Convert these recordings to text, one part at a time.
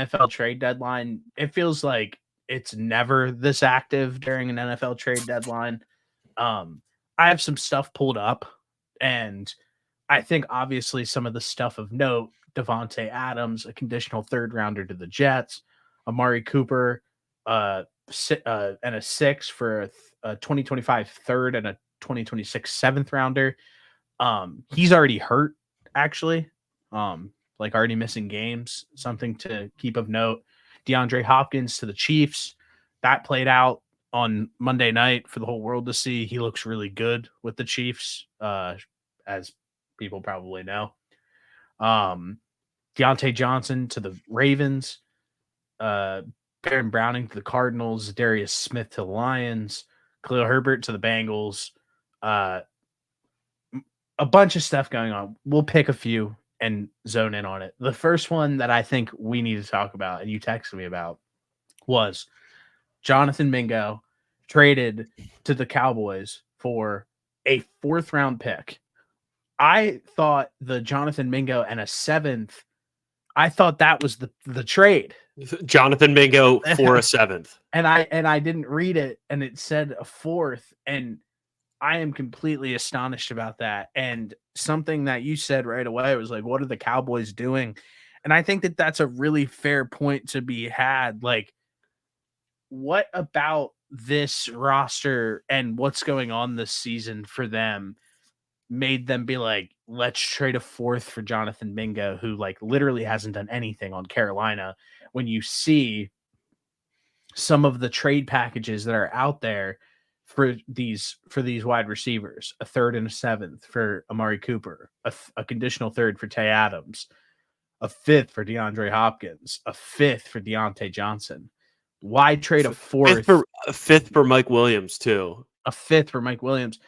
NFL trade deadline, it feels like it's never this active during an NFL trade deadline. I have some stuff pulled up, and I think obviously some of the stuff of note, Devontae Adams, a conditional third rounder to the Jets, Amari Cooper, and a six for a 2025 third and a 2026 seventh rounder. He's already hurt, actually. Like already missing games, something to keep of note. DeAndre Hopkins to the Chiefs. That played out on Monday night for the whole world to see. He looks really good with the Chiefs, as people probably know. Deontay Johnson to the Ravens. Baron Browning to the Cardinals. Darius Smith to the Lions. Khalil Herbert to the Bengals. A bunch of stuff going on. We'll pick a few and zone in on it. The first one that I think we need to talk about, and you texted me about, was Jonathan Mingo traded to the Cowboys for a 4th round pick. I thought the Jonathan Mingo and a 7th, I thought that was the trade. Jonathan Mingo for a 7th. And I didn't read it, and it said a 4th, and I am completely astonished about that. And something that you said right away was like, what are the Cowboys doing? And I think that that's a really fair point to be had. Like, what about this roster and what's going on this season for them made them be like, let's trade a 4th for Jonathan Mingo, who like literally hasn't done anything on Carolina, when you see some of the trade packages that are out there for these wide receivers, a 3rd and a 7th for Amari Cooper, a conditional 3rd for Tay Adams, a 5th for DeAndre Hopkins, a 5th for Deontay Johnson. Why trade a 4th? A 5th for Mike Williams too. A 5th for Mike Williams.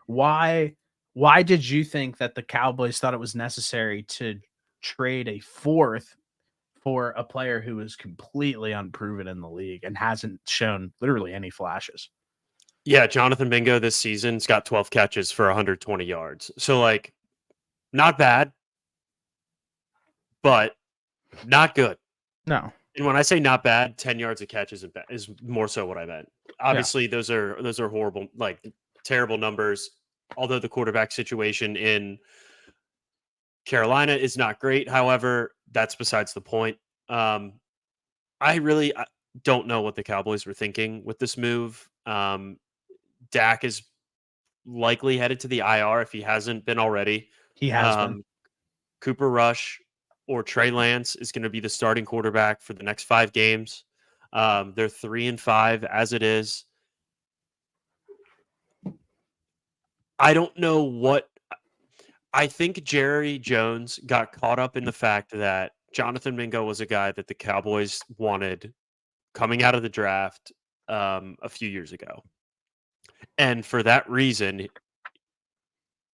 Why did you think that the Cowboys thought it was necessary to trade a 4th for a player who is completely unproven in the league and hasn't shown literally any flashes? Yeah, Jonathan Mingo this season's got 12 catches for 120 yards. So, like, not bad, but not good. No. And when I say not bad, 10 yards a catch is more so what I meant. Obviously, those are horrible, like terrible numbers. Although the quarterback situation in Carolina is not great, however, that's besides the point. I don't know what the Cowboys were thinking with this move. Dak is likely headed to the IR if he hasn't been already. He has been. Cooper Rush or Trey Lance is going to be the starting quarterback for the next 5 games. They're 3-5 as it is. I don't know what. I think Jerry Jones got caught up in the fact that Jonathan Mingo was a guy that the Cowboys wanted coming out of the draft a few years ago. And for that reason,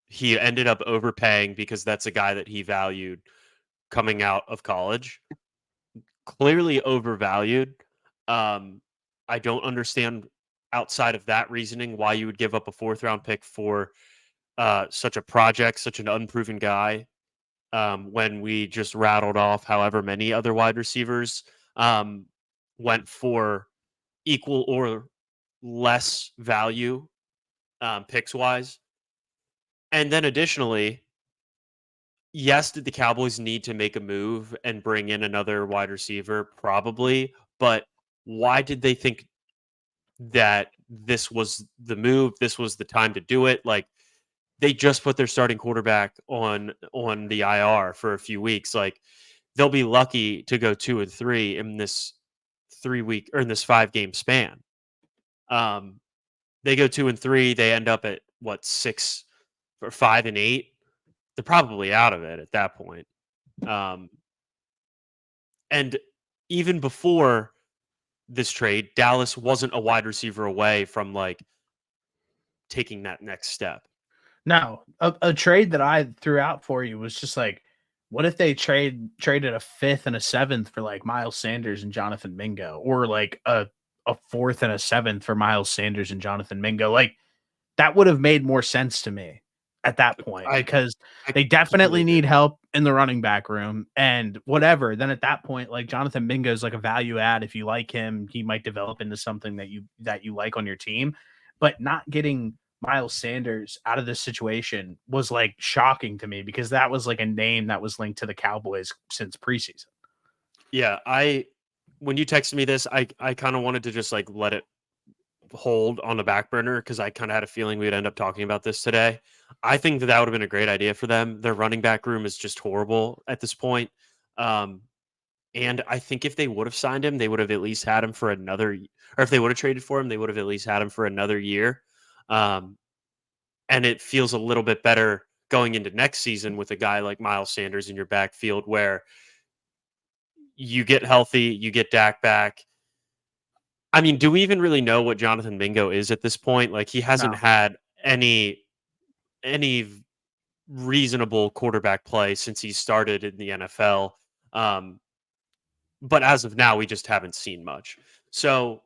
he ended up overpaying because that's a guy that he valued coming out of college. Clearly overvalued. I don't understand outside of that reasoning why you would give up a 4th round pick for such a project, such an unproven guy, when we just rattled off however many other wide receivers went for equal or less value picks wise. And then additionally, yes, did the Cowboys need to make a move and bring in another wide receiver? Probably. But why did they think that this was the move? This was the time to do it? Like, they just put their starting quarterback on the IR for a few weeks. Like, they'll be lucky to go 2-3 in this 3-week or in this 5-game span. They go 2-3. They end up at 6 or 5-8. They're probably out of it at that point. And even before this trade, Dallas wasn't a wide receiver away from like taking that next step. No, a trade that I threw out for you was just like, what if they traded a 5th and a 7th for like Miles Sanders and Jonathan Mingo, or like a 4th and a 7th for Miles Sanders and Jonathan Mingo? Like, that would have made more sense to me at that point, because they definitely need help in the running back room and whatever, then at that point, like Jonathan Mingo is like a value add. If you like him, he might develop into something that you like on your team. But not getting Miles Sanders out of this situation was like shocking to me because that was like a name that was linked to the Cowboys since preseason. Yeah, when you texted me this, I kind of wanted to just like let it hold on the back burner because I kind of had a feeling we would end up talking about this today. I think that would have been a great idea for them. Their running back room is just horrible at this point. Um, and I think if they would have signed him, they would have at least had him for or if they would have traded for him, they would have at least had him for another year. Um, and it feels a little bit better going into next season with a guy like Miles Sanders in your backfield where you get healthy, you get Dak back. I mean, do we even really know what Jonathan Mingo is at this point? Like he hasn't No, had any reasonable quarterback play since he started in the NFL. Um, but as of now, we just haven't seen much. So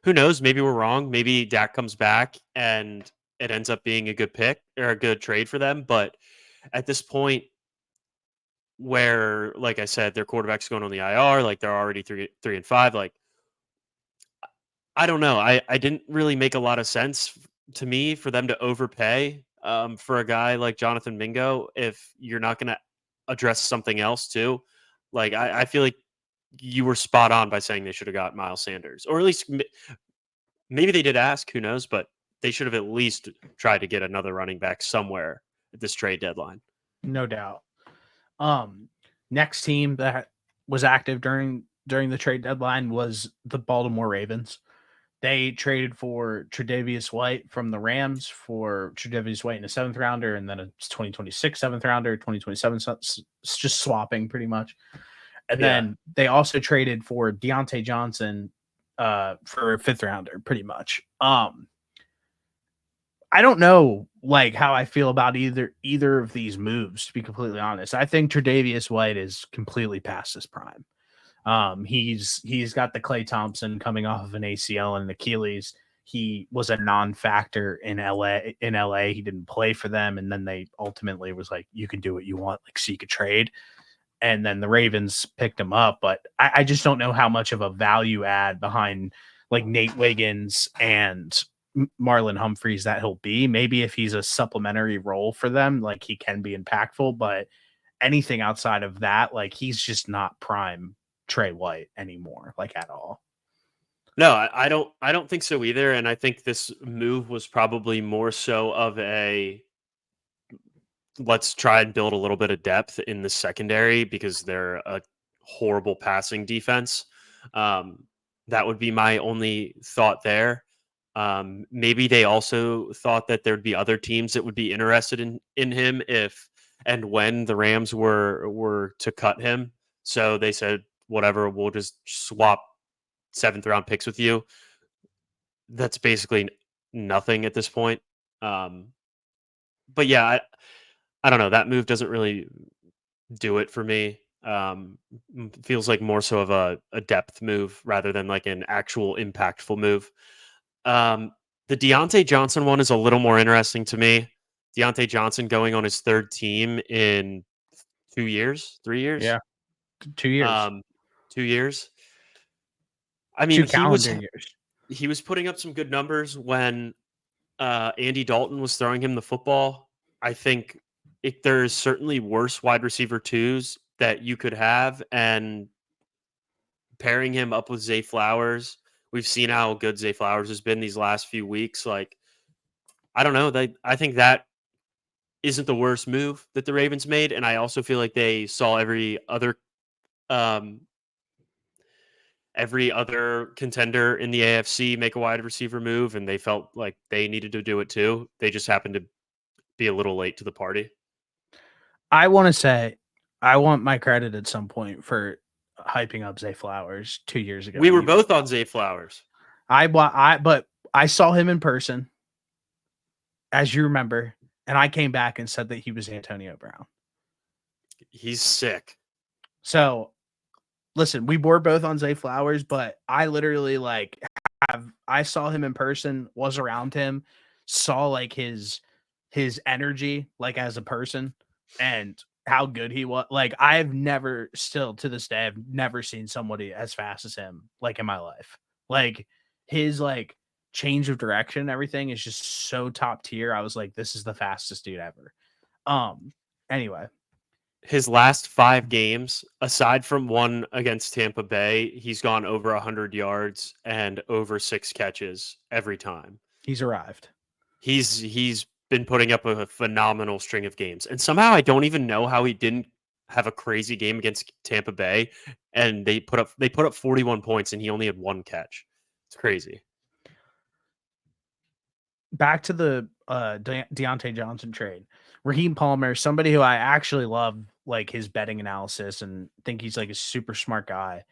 who knows? Maybe we're wrong. Maybe Dak comes back and it ends up being a good pick or a good trade for them. But at this point, where like I said, their quarterback's going on the IR, like they're already 3-5. Like I don't know. I didn't really make a lot of sense to me for them to overpay for a guy like Jonathan Mingo if you're not going to address something else too. Like I feel like you were spot on by saying they should have got Miles Sanders, or at least maybe they did ask. Who knows? But they should have at least tried to get another running back somewhere at this trade deadline. no doubt. Next team that was active during the trade deadline was the Baltimore Ravens. They traded for Tre'Davious White from the Rams for Tre'Davious White in a 7th rounder, and then it's 2026 7th rounder, 2027. So it's just swapping pretty much. And Yeah. then they also traded for Deontay Johnson for a 5th rounder, pretty much. I don't know like how I feel about either of these moves, to be completely honest. I think Tre'Davious White is completely past his prime. He's got the Klay Thompson coming off of an ACL and an Achilles. He was a non-factor in LA. In LA, he didn't play for them, and then they ultimately was like, "You can do what you want, like seek a trade." And then the Ravens picked him up, but I just don't know how much of a value add behind like Nate Wiggins and Marlon Humphreys that he'll be. Maybe if he's a supplementary role for them, like he can be impactful, but anything outside of that, like he's just not prime Trey White anymore, like at all. No, I don't think so either. And I think this move was probably more so of a let's try and build a little bit of depth in the secondary because they're a horrible passing defense. Um, that would be my only thought there. Maybe they also thought that there'd be other teams that would be interested in him if and when the Rams were to cut him. So they said, whatever, we'll just swap 7th round picks with you. That's basically nothing at this point. But yeah, I don't know. That move doesn't really do it for me. Feels like more so of a depth move rather than like an actual impactful move. Um, the Deontay Johnson one is a little more interesting to me. Deontay Johnson going on his 3rd team in 2 years, 3 years, Yeah, 2 years, 2 years. I mean, two calendar years. he was putting up some good numbers when Andy Dalton was throwing him the football. I think there's certainly worse wide receiver twos that you could have, and pairing him up with Zay Flowers, we've seen how good Zay Flowers has been these last few weeks. Like, I don't know. I think that isn't the worst move that the Ravens made, and I also feel like they saw um, every other contender in the AFC make a wide receiver move, and they felt like they needed to do it too. They just happened to be a little late to the party. I want to say I want my credit at some point for hyping up Zay Flowers 2 years ago. We When were he was, both on Zay Flowers. but I saw him in person, as you remember, and I came back and said that he was Antonio Brown. He's sick. So listen, we were both on Zay Flowers, but I literally like I saw him in person, was around him, saw like his energy like as a person, and how good he was. Like, I've never, still to this day, I've never seen somebody as fast as him, like, in my life. Like, his, like, change of direction and everything is just so top tier. I was like, this is the fastest dude ever. Anyway, His last 5 games, aside from one against Tampa Bay, he's gone over 100 yards and over 6 catches every time. he's arrived. He's been putting up a phenomenal string of games, and somehow I don't even know how he didn't have a crazy game against Tampa Bay, and they put up 41 points, and he only had 1 catch. It's crazy. Back to the Deontay Johnson trade. Raheem Palmer, somebody who I actually love, like, his betting analysis and think he's like a super smart guy,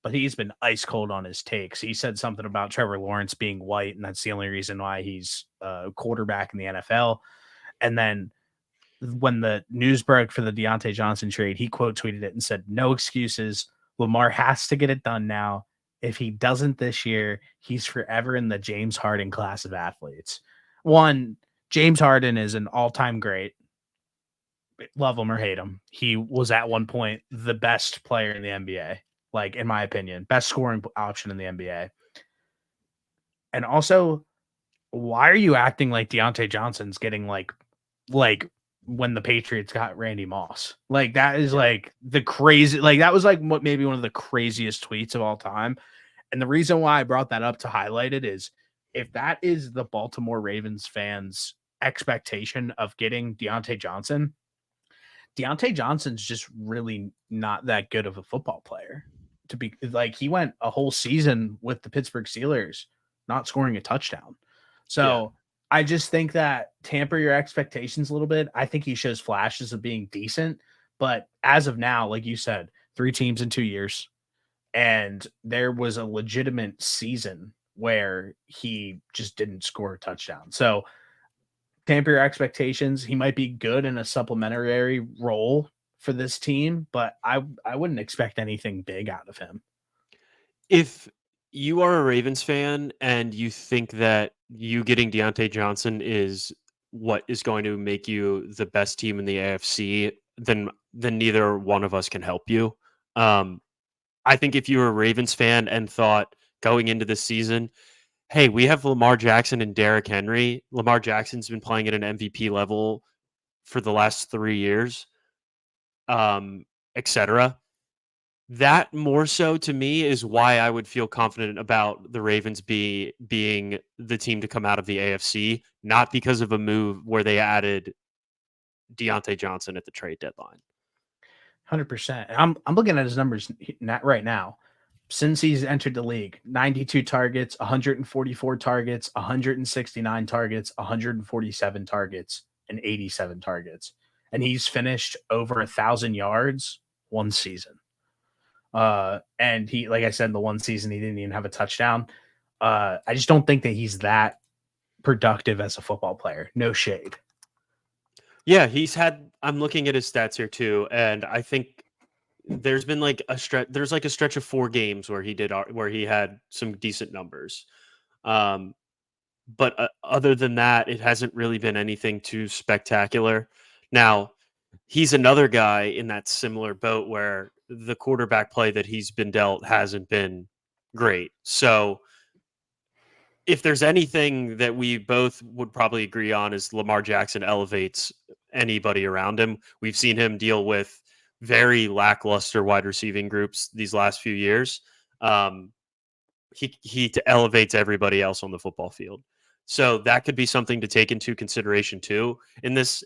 but he's been ice cold on his takes. He said something about Trevor Lawrence being white, and that's the only reason why he's a quarterback in the NFL. And then when the news broke for the Deontay Johnson trade, he quote tweeted it and said, "No excuses. Lamar has to get it done now. If he doesn't this year, he's forever in the James Harden class of athletes." One, James Harden is an all-time great. Love him or hate him. He was at one point the best player in the NBA, like, in my opinion, best scoring option in the NBA. And also, why are you acting like Deontay Johnson's getting like when the Patriots got Randy Moss? Like, that is Yeah. like the crazy, like, that was like what maybe one of the craziest tweets of all time. And the reason why I brought that up to highlight it is, if that is the Baltimore Ravens fans' expectation of getting Deontay Johnson's just really not that good of a football player. To be like, he went a whole season with the Pittsburgh Steelers not scoring a touchdown. Yeah. So I just think that tamper your expectations a little bit. I think he shows flashes of being decent, but as of now, like you said, 3 teams in 2 years, and there was a legitimate season where he just didn't score a touchdown. So tamper your expectations. He might be good in a supplementary role for this team, but I wouldn't expect anything big out of him. If you are a Ravens fan and you think that you getting Deontay Johnson is what is going to make you the best team in the AFC, then neither one of us can help you. Um, I think if you were a Ravens fan and thought going into this season, hey, we have Lamar Jackson and Derrick Henry. Lamar Jackson's been playing at an MVP level for the last 3 years, etc. That more so to me is why I would feel confident about the Ravens being the team to come out of the AFC, not because of a move where they added Deontay Johnson at the trade deadline. 100%. I'm looking at his numbers right now. Since he's entered the league, 92 targets, 144 targets, 169 targets, 147 targets, and 87 targets. And he's finished over 1,000 yards one season. And he, like I said, the one season he didn't even have a touchdown. I just don't think that he's that productive as a football player. No shade. Yeah, I'm looking at his stats here too, and I think there's been like a stretch of 4 games where he had some decent numbers. But other than that, it hasn't really been anything too spectacular. Now, he's another guy in that similar boat where the quarterback play that he's been dealt hasn't been great. So, if there's anything that we both would probably agree on is Lamar Jackson elevates anybody around him. We've seen him deal with very lackluster wide receiving groups these last few years. He elevates everybody else on the football field. So that could be something to take into consideration too. In this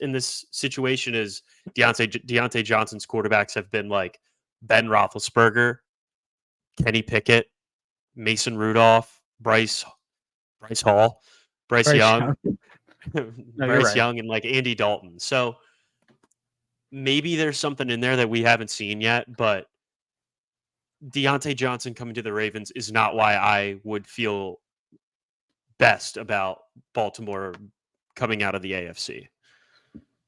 situation, is Deontay Johnson's quarterbacks have been like Ben Roethlisberger, Kenny Pickett, Mason Rudolph, Bryce Hall, Bryce Young, No, you're Bryce right. Young, and like Andy Dalton. So maybe there's something in there that we haven't seen yet, but Deontay Johnson coming to the Ravens is not why I would feel best about Baltimore coming out of the AFC.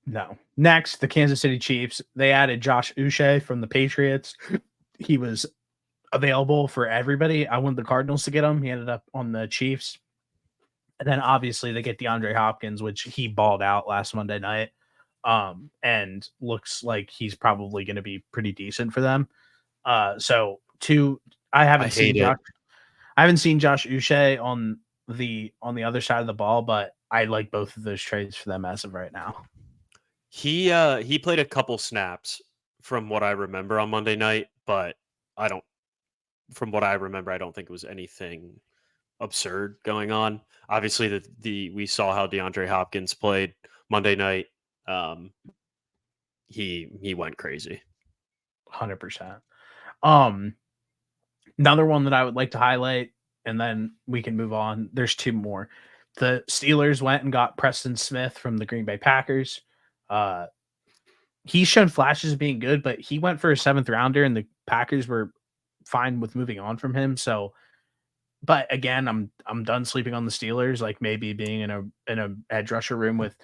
No. Next, the Kansas City Chiefs. They added Josh Uche from the Patriots. He was available for everybody. I wanted the Cardinals to get him. He ended up on the Chiefs. And then obviously they get DeAndre Hopkins, which he balled out last Monday night. and looks like he's probably going to be pretty decent for them. So I I haven't seen hate it. Josh Uche on the other side of the ball, but I like both of those trades for them as of right now. He played a couple snaps from what I remember on Monday night, but I don't from what I remember, I don't think it was anything absurd going on. Obviously, the we saw how DeAndre Hopkins played Monday night. Um, he went crazy. 100%. Another one that I would like to highlight, and then we can move on. There's two more. The Steelers went and got Preston Smith from the Green Bay Packers. Uh, he's shown flashes of being good, but he went for a 7th rounder, and the Packers were fine with moving on from him. So, but again, I'm done sleeping on the Steelers. Like maybe being in a edge rusher room with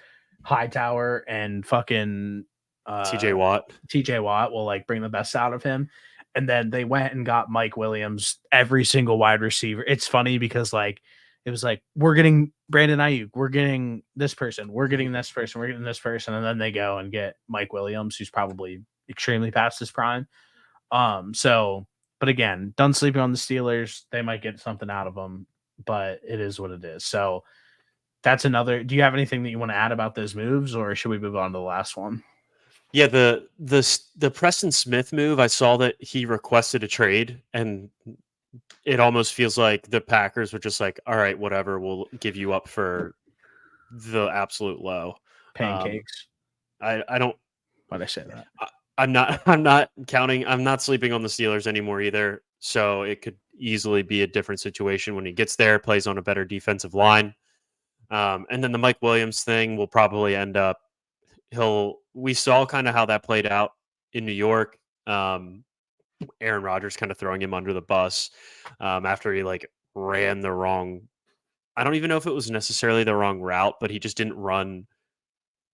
Hightower and fucking TJ Watt. TJ Watt will like bring the best out of him. And then they went and got Mike Williams, every single wide receiver. It's funny because like it was like we're getting Brandon Ayuk, we're getting this person, we're getting this person, we're getting this person, and then they go and get Mike Williams, who's probably extremely past his prime. So but again, done sleeping on the Steelers. They might get something out of them, but it is what it is. So that's another. Do you have anything that you want to add about those moves, or should we move on to the last one? Yeah, the Preston Smith move. I saw that he requested a trade, and it almost feels like the Packers were just like, "All right, whatever, we'll give you up for the absolute low." Um, Pancakes. I don't. Why'd I say that? I'm not. I'm not counting. I'm not sleeping on the Steelers anymore either. So it could easily be a different situation when he gets there, plays on a better defensive line, and then the Mike Williams thing will probably end up. We saw kind of how that played out in New York. Aaron Rodgers kind of throwing him under the bus after he like ran the wrong. I don't even know if it was necessarily the wrong route, but he just didn't run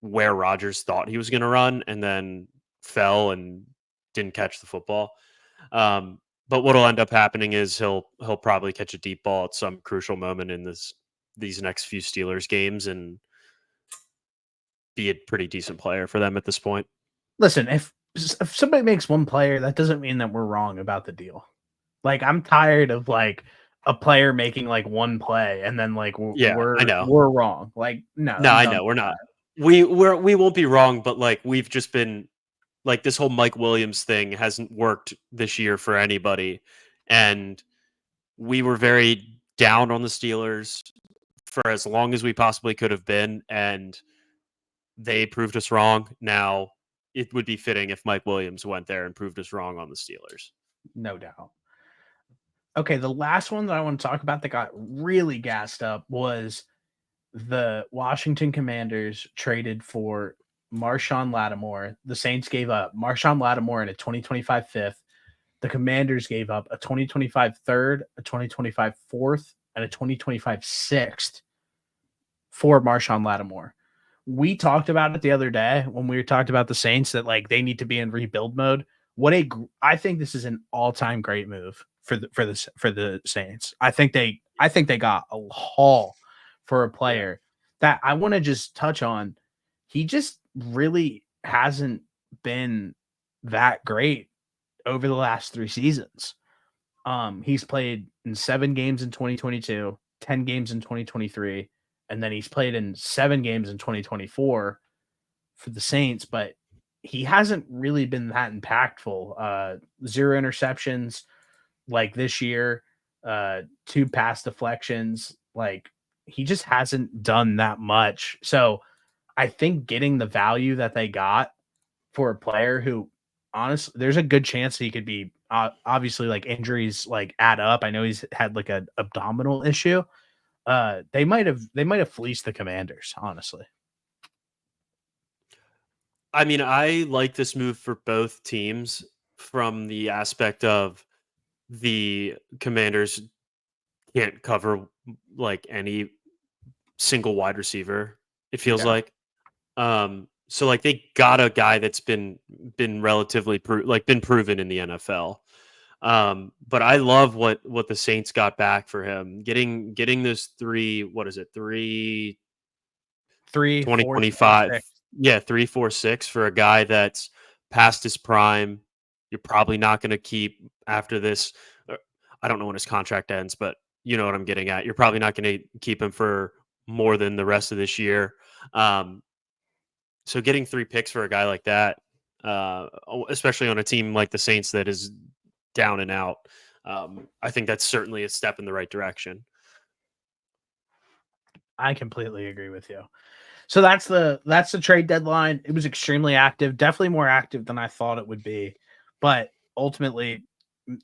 where Rodgers thought he was going to run, and then fell and didn't catch the football. But what'll end up happening is he'll probably catch a deep ball at some crucial moment in these next few Steelers games and be a pretty decent player for them at this point. Listen, if somebody makes one player, that doesn't mean that we're wrong about the deal. Like I'm tired of like a player making like one play and then like Yeah, I know. we're wrong. Like no, No, I'm I done know we're with not. that. We won't be wrong, but like we've just been like this whole Mike Williams thing hasn't worked this year for anybody, and we were very down on the Steelers for as long as we possibly could have been, and they proved us wrong. Now it would be fitting if Mike Williams went there and proved us wrong on the Steelers. No doubt. Okay, the last one that I want to talk about that got really gassed up was the Washington Commanders traded for Marshawn Lattimore. The Saints gave up Marshawn Lattimore in a 2025 fifth. The Commanders gave up a 2025 third, a 2025 fourth, and a 2025 sixth for Marshawn Lattimore. We talked about it the other day when we talked about the Saints that like they need to be in rebuild mode. I think this is an all-time great move for the Saints. I think they got a haul for a player that I want to just touch on. He just really hasn't been that great over the last 3 seasons. He's played in 7 games in 2022, 10 games in 2023, and then he's played in 7 games in 2024 for the Saints, but he hasn't really been that impactful. 0 interceptions like this year, 2 pass deflections. Like he just hasn't done that much. So I think getting the value that they got for a player who honestly there's a good chance he could be obviously like injuries like add up. I know he's had like an abdominal issue. They might have fleeced the Commanders, honestly. I mean, I like this move for both teams from the aspect of the Commanders can't cover like any single wide receiver. It feels Yeah. like, so like they got a guy that's been relatively been proven in the NFL. But I love what the Saints got back for him. Getting those three, what is it? 3, 4th, and 2025, 6th. Yeah, 3, 4, 6 for a guy that's past his prime. You're probably not going to keep after this. I don't know when his contract ends, but you know what I'm getting at. You're probably not going to keep him for more than the rest of this year. Um, so getting 3 picks for a guy like that, especially on a team like the Saints that is down and out, I think that's certainly a step in the right direction. I completely agree with you. So that's the trade deadline. It was extremely active, definitely more active than I thought it would be. But ultimately,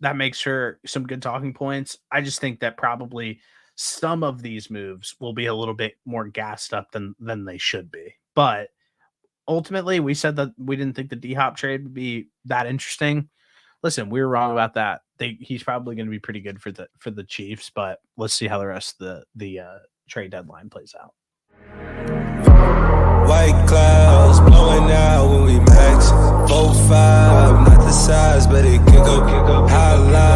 that makes for some good talking points. I just think that probably some of these moves will be a little bit more gassed up than they should be. But ultimately, we said that we didn't think the D-Hop trade would be that interesting. Listen, we were wrong about that. He's probably going to be pretty good for the Chiefs, but let's see how the rest of the trade deadline plays out. White clouds blowing out when we max 4-5, not the size, but it kick up high line.